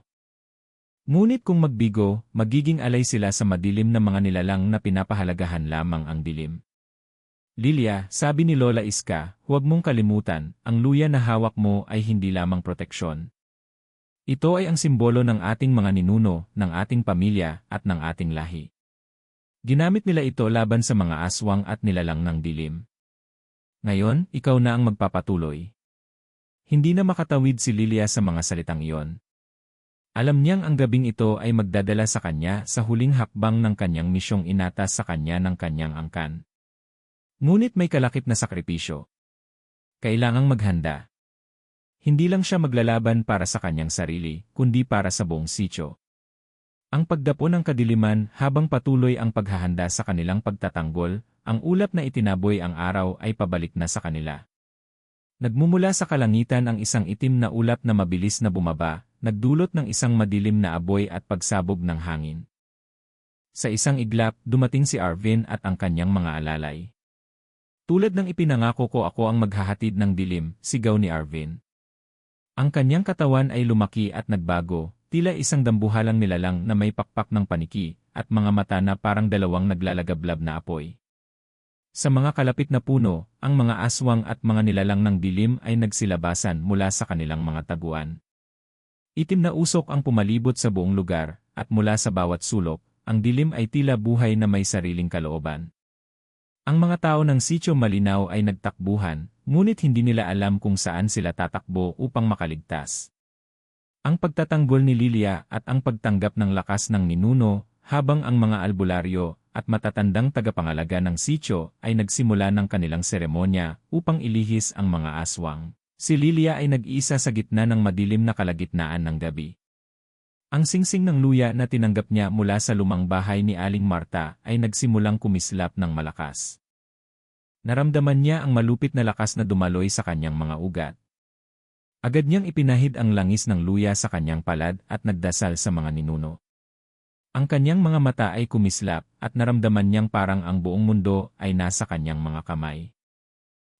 S1: Ngunit kung magbigo, magiging alay sila sa madilim na mga nilalang na pinapahalagahan lamang ang dilim. Lilia, sabi ni Lola Iska, huwag mong kalimutan, ang luya na hawak mo ay hindi lamang proteksyon. Ito ay ang simbolo ng ating mga ninuno, ng ating pamilya, at ng ating lahi. Ginamit nila ito laban sa mga aswang at nilalang ng dilim. Ngayon, ikaw na ang magpapatuloy. Hindi na makatawid si Lilia sa mga salitang iyon. Alam niyang ang gabing ito ay magdadala sa kanya sa huling hakbang ng kanyang misyong inatas sa kanya ng kanyang angkan. Ngunit may kalakip na sakripisyo. Kailangang maghanda. Hindi lang siya maglalaban para sa kanyang sarili, kundi para sa buong sityo. Ang pagdapo ng kadiliman habang patuloy ang paghahanda sa kanilang pagtatanggol, ang ulap na itinaboy ang araw ay pabalik na sa kanila. Nagmumula sa kalangitan ang isang itim na ulap na mabilis na bumaba, nagdulot ng isang madilim na apoy at pagsabog ng hangin. Sa isang iglap, dumating si Arvin at ang kanyang mga alalay. Tulad ng ipinangako ko, ako ang maghahatid ng dilim, sigaw ni Arvin. Ang kanyang katawan ay lumaki at nagbago, tila isang dambuhalang nilalang na may pakpak ng paniki, at mga mata na parang dalawang naglalagablab na apoy. Sa mga kalapit na puno, ang mga aswang at mga nilalang ng dilim ay nagsilabasan mula sa kanilang mga taguan. Itim na usok ang pumalibot sa buong lugar, at mula sa bawat sulok, ang dilim ay tila buhay na may sariling kalooban. Ang mga tao ng Sitio Malinaw ay nagtakbuhan, ngunit hindi nila alam kung saan sila tatakbo upang makaligtas. Ang pagtatanggol ni Lilia at ang pagtanggap ng lakas ng ninuno, habang ang mga albularyo at matatandang tagapangalaga ng sitio ay nagsimula ng kanilang seremonya upang ilihis ang mga aswang. Si Lilia ay nag-iisa sa gitna ng madilim na kalagitnaan ng gabi. Ang singsing ng luya na tinanggap niya mula sa lumang bahay ni Aling Marta ay nagsimulang kumislap ng malakas. Naramdaman niya ang malupit na lakas na dumaloy sa kanyang mga ugat. Agad niyang ipinahid ang langis ng luya sa kanyang palad at nagdasal sa mga ninuno. Ang kanyang mga mata ay kumislap at naramdaman niyang parang ang buong mundo ay nasa kanyang mga kamay.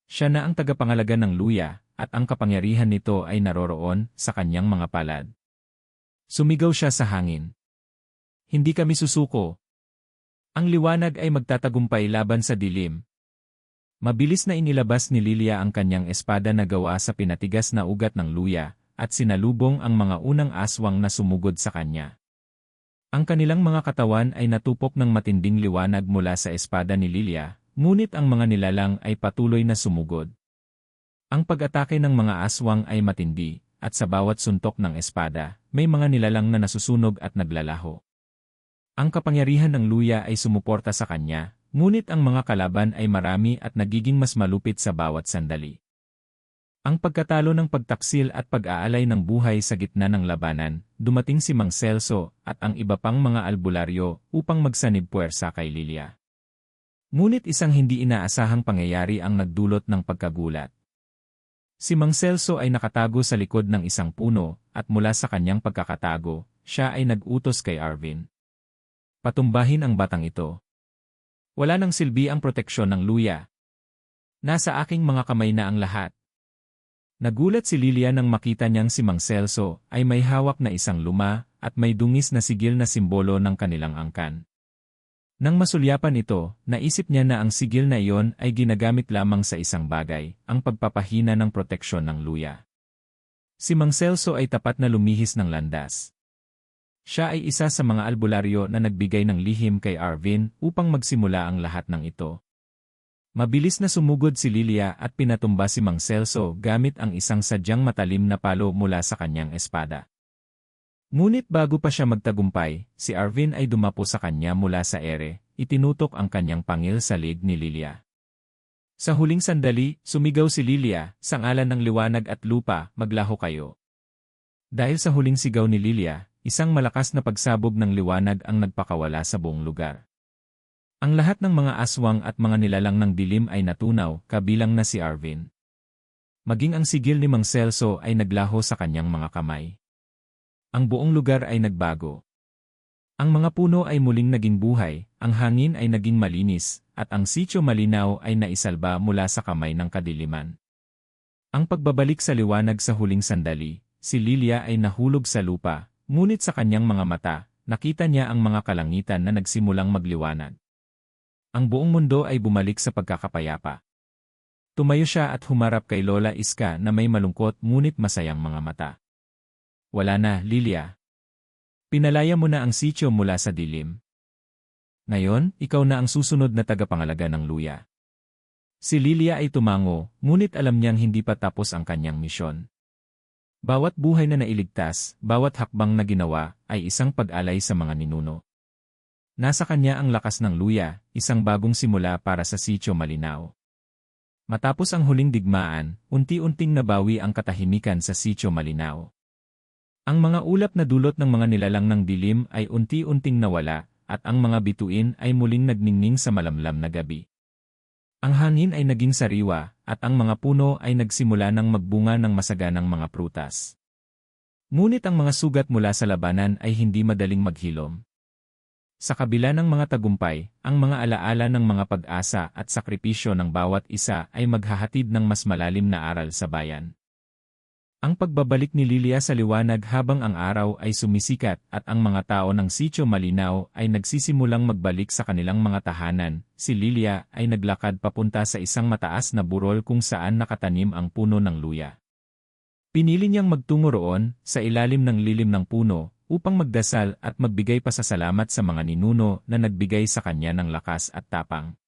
S1: Siya na ang tagapangalaga ng luya at ang kapangyarihan nito ay naroroon sa kanyang mga palad. Sumigaw siya sa hangin. Hindi kami susuko. Ang liwanag ay magtatagumpay laban sa dilim. Mabilis na inilabas ni Lilia ang kanyang espada na gawa sa pinatigas na ugat ng luya at sinalubong ang mga unang aswang na sumugod sa kanya. Ang kanilang mga katawan ay natupok ng matinding liwanag mula sa espada ni Lilia, ngunit ang mga nilalang ay patuloy na sumugod. Ang pag-atake ng mga aswang ay matindi, at sa bawat suntok ng espada, may mga nilalang na nasusunog at naglalaho. Ang kapangyarihan ng luya ay sumuporta sa kanya, ngunit ang mga kalaban ay marami at nagiging mas malupit sa bawat sandali. Ang pagkatalo ng pagtaksil at pag-aalay ng buhay sa gitna ng labanan, dumating si Mang Celso at ang iba pang mga albularyo upang magsanib puwersa kay Lilia. Ngunit isang hindi inaasahang pangyayari ang nagdulot ng pagkagulat. Si Mang Celso ay nakatago sa likod ng isang puno at mula sa kanyang pagkakatago, siya ay nag-utos kay Arvin. Patumbahin ang batang ito. Wala nang silbi ang proteksyon ng luya. Nasa aking mga kamay na ang lahat. Nagulat si Lilia nang makita niyang si Mang Celso ay may hawak na isang luma at may dungis na sigil na simbolo ng kanilang angkan. Nang masulyapan ito, naisip niya na ang sigil na iyon ay ginagamit lamang sa isang bagay, ang pagpapahina ng proteksyon ng luya. Si Mang Celso ay tapat na lumihis ng landas. Siya ay isa sa mga albularyo na nagbigay ng lihim kay Arvin upang magsimula ang lahat ng ito. Mabilis na sumugod si Lilia at pinatumba si Mang Celso gamit ang isang sadyang matalim na palo mula sa kanyang espada. Ngunit bago pa siya magtagumpay, si Arvin ay dumapo sa kanya mula sa ere, itinutok ang kanyang pangil sa lig ni Lilia. Sa huling sandali, sumigaw si Lilia, sa ngalan ng liwanag at lupa, maglaho kayo. Dahil sa huling sigaw ni Lilia, isang malakas na pagsabog ng liwanag ang nagpakawala sa buong lugar. Ang lahat ng mga aswang at mga nilalang ng dilim ay natunaw, kabilang na si Arvin. Maging ang sigil ni Mang Celso ay naglaho sa kanyang mga kamay. Ang buong lugar ay nagbago. Ang mga puno ay muling naging buhay, ang hangin ay naging malinis, at ang Sitio Malinaw ay naisalba mula sa kamay ng kadiliman. Ang pagbabalik sa liwanag sa huling sandali, si Lilia ay nahulog sa lupa, ngunit sa kanyang mga mata, nakita niya ang mga kalangitan na nagsimulang magliwanag. Ang buong mundo ay bumalik sa pagkakapayapa. Tumayo siya at humarap kay Lola Iska na may malungkot ngunit masayang mga mata. Wala na, Lilia. Pinalaya mo na ang sitio mula sa dilim. Ngayon, ikaw na ang susunod na tagapangalaga ng luya. Si Lilia ay tumango, ngunit alam niyang hindi pa tapos ang kanyang misyon. Bawat buhay na nailigtas, bawat hakbang na ginawa, ay isang pag-alay sa mga ninuno. Nasa kanya ang lakas ng luya, isang bagong simula para sa Sitio Malinaw. Matapos ang huling digmaan, unti-unting nabawi ang katahimikan sa Sitio Malinaw. Ang mga ulap na dulot ng mga nilalang ng dilim ay unti-unting nawala, at ang mga bituin ay muling nagningning sa malamlam na gabi. Ang hangin ay naging sariwa, at ang mga puno ay nagsimula ng magbunga ng masaganang mga prutas. Ngunit ang mga sugat mula sa labanan ay hindi madaling maghilom. Sa kabila ng mga tagumpay, ang mga alaala ng mga pag-asa at sakripisyo ng bawat isa ay maghahatid ng mas malalim na aral sa bayan. Ang pagbabalik ni Lilia sa liwanag habang ang araw ay sumisikat at ang mga tao ng Sitio Malinaw ay nagsisimulang magbalik sa kanilang mga tahanan, si Lilia ay naglakad papunta sa isang mataas na burol kung saan nakatanim ang puno ng luya. Pinili niyang magtungo roon, sa ilalim ng lilim ng puno, upang magdasal at magbigay pasasalamat sa mga ninuno na nagbigay sa kanya ng lakas at tapang.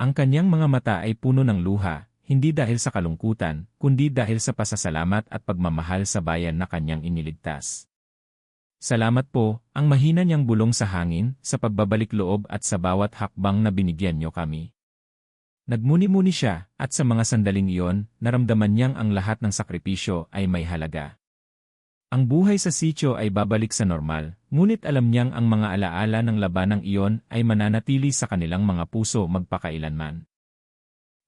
S1: Ang kanyang mga mata ay puno ng luha, hindi dahil sa kalungkutan, kundi dahil sa pasasalamat at pagmamahal sa bayan na kanyang iniligtas. Salamat po, ang mahina niyang bulong sa hangin, sa pagbabalik loob at sa bawat hakbang na binigyan niyo kami. Nagmuni-muni siya, at sa mga sandaling iyon, naramdaman niyang ang lahat ng sakripisyo ay may halaga. Ang buhay sa sitio ay babalik sa normal, ngunit alam niyang ang mga alaala ng labanang iyon ay mananatili sa kanilang mga puso magpakailanman.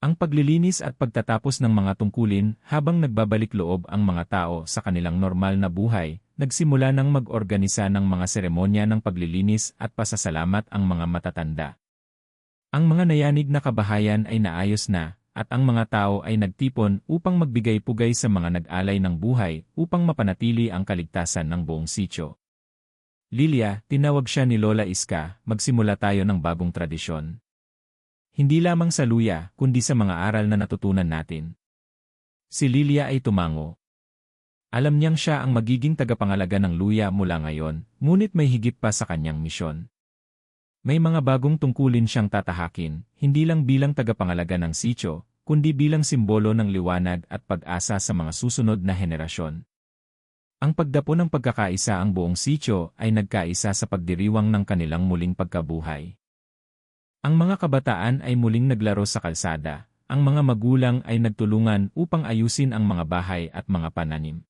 S1: Ang paglilinis at pagtatapos ng mga tungkulin habang nagbabalik loob ang mga tao sa kanilang normal na buhay, nagsimula ng mag-organisa ng mga seremonya ng paglilinis at pasasalamat ang mga matatanda. Ang mga nayanig na kabahayan ay naayos na, at ang mga tao ay nagtipon upang magbigay pugay sa mga nag-alay ng buhay upang mapanatili ang kaligtasan ng buong sitio. Lilia, tinawag siya ni Lola Iska, magsimula tayo ng bagong tradisyon. Hindi lamang sa luya, kundi sa mga aral na natutunan natin. Si Lilia ay tumango. Alam niyang siya ang magiging tagapangalaga ng luya mula ngayon, ngunit may higit pa sa kanyang misyon. May mga bagong tungkulin siyang tatahakin, hindi lang bilang tagapangalaga ng sitio, kundi bilang simbolo ng liwanag at pag-asa sa mga susunod na henerasyon. Ang pagdapo ng pagkakaisa ang buong sitio ay nagkaisa sa pagdiriwang ng kanilang muling pagkabuhay. Ang mga kabataan ay muling naglaro sa kalsada, ang mga magulang ay nagtulungan upang ayusin ang mga bahay at mga pananim.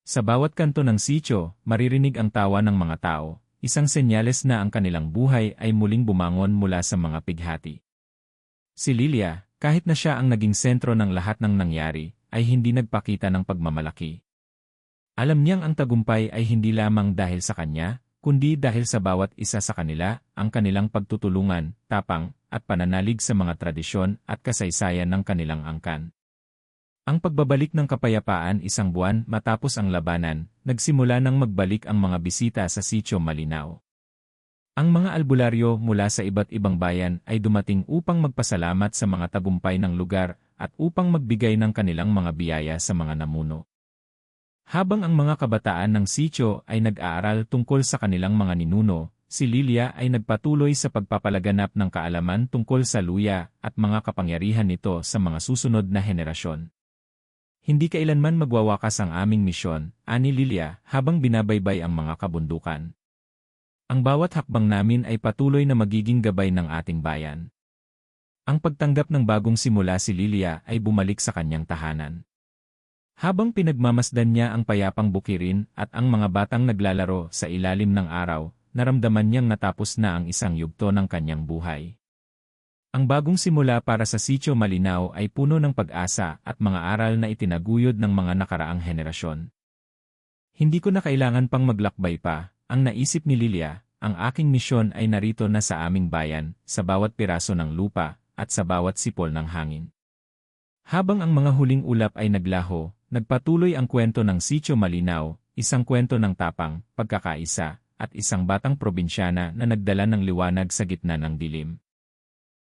S1: Sa bawat kanto ng sitio, maririnig ang tawa ng mga tao, isang senyales na ang kanilang buhay ay muling bumangon mula sa mga pighati. Si Lilia, kahit na siya ang naging sentro ng lahat ng nangyari, ay hindi nagpakita ng pagmamalaki. Alam niyang ang tagumpay ay hindi lamang dahil sa kanya, kundi dahil sa bawat isa sa kanila, ang kanilang pagtutulungan, tapang, at pananalig sa mga tradisyon at kasaysayan ng kanilang angkan. Ang pagbabalik ng kapayapaan isang buwan matapos ang labanan, nagsimula nang magbalik ang mga bisita sa Sitio Malinaw. Ang mga albularyo mula sa iba't ibang bayan ay dumating upang magpasalamat sa mga tagumpay ng lugar at upang magbigay ng kanilang mga biyaya sa mga namuno. Habang ang mga kabataan ng sitio ay nag-aaral tungkol sa kanilang mga ninuno, si Lilia ay nagpatuloy sa pagpapalaganap ng kaalaman tungkol sa luya at mga kapangyarihan nito sa mga susunod na henerasyon. Hindi kailanman magwawakas ang aming misyon, ani Lilia, habang binabaybay ang mga kabundukan. Ang bawat hakbang namin ay patuloy na magiging gabay ng ating bayan. Ang pagtanggap ng bagong simula si Lilia ay bumalik sa kanyang tahanan. Habang pinagmamasdan niya ang payapang bukirin at ang mga batang naglalaro sa ilalim ng araw, naramdaman niyang natapos na ang isang yugto ng kanyang buhay. Ang bagong simula para sa Sitio Malinaw ay puno ng pag-asa at mga aral na itinaguyod ng mga nakaraang henerasyon. Hindi ko na kailangan pang maglakbay pa, ang naisip ni Lilia, ang aking misyon ay narito na sa aming bayan, sa bawat piraso ng lupa, at sa bawat sipol ng hangin. Habang ang mga huling ulap ay naglaho, nagpatuloy ang kwento ng Sitio Malinaw, isang kwento ng tapang, pagkakaisa, at isang batang probinsyana na nagdala ng liwanag sa gitna ng dilim.